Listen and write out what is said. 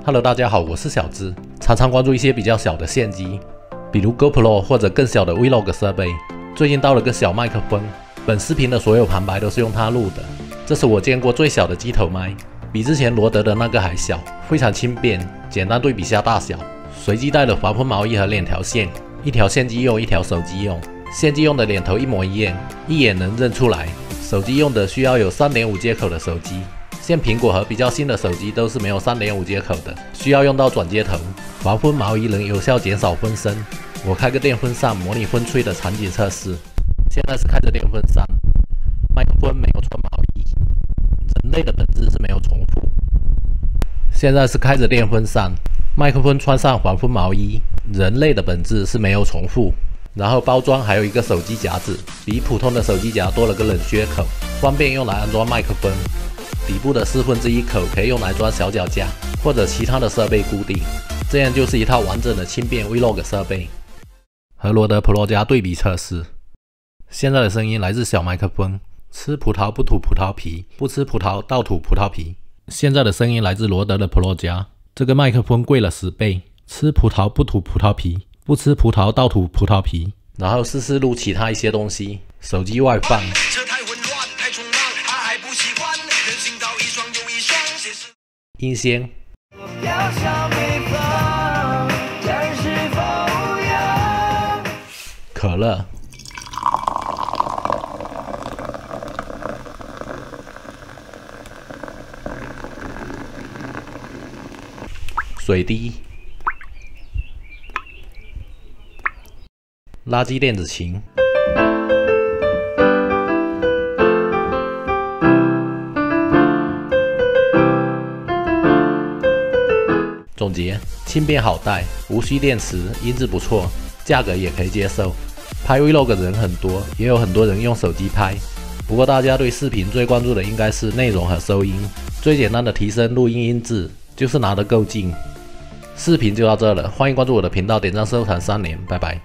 Hello， 大家好，我是小资，常常关注一些比较小的相机，比如 GoPro 或者更小的 Vlog 设备。最近到了个小麦克风，本视频的所有旁白都是用它录的。这是我见过最小的机头麦，比之前罗德的那个还小，非常轻便。简单对比下大小，随机带了防风毛衣和2条线，一条相机用，一条手机用。相机用的脸头一模一样，一眼能认出来。手机用的需要有 3.5 接口的手机。现苹果和比较新的手机都是没有 3.5 接口的，需要用到转接头。防风毛衣能有效减少风声。我开个电风扇模拟风吹的场景测试。现在是开着电风扇，麦克风没有穿毛衣。人类的本质是没有重复。现在是开着电风扇，麦克风穿上防风毛衣。人类的本质是没有重复。然后包装还有一个手机夹子，比普通的手机夹多了个冷靴口，方便用来安装麦克风。底部的1/4口可以用来装小脚架或者其他的设备固定，这样就是一套完整的轻便 Vlog 设备。和罗德 Pro 加对比测试。现在的声音来自小麦克风，吃葡萄不吐葡萄皮，不吃葡萄倒吐葡萄皮。现在的声音来自罗德的 Pro 加，这个麦克风贵了10倍，吃葡萄不吐葡萄皮，不吃葡萄倒吐葡萄皮。然后试试录其他一些东西，手机外放。音箱，可乐，水滴，垃圾电子琴。总结：轻便好带，无需电池，音质不错，价格也可以接受。拍 Vlog 的人很多，也有很多人用手机拍。不过大家对视频最关注的应该是内容和收音。最简单的提升录音音质，就是拿得够近。视频就到这了，欢迎关注我的频道，点赞收藏3连，拜拜。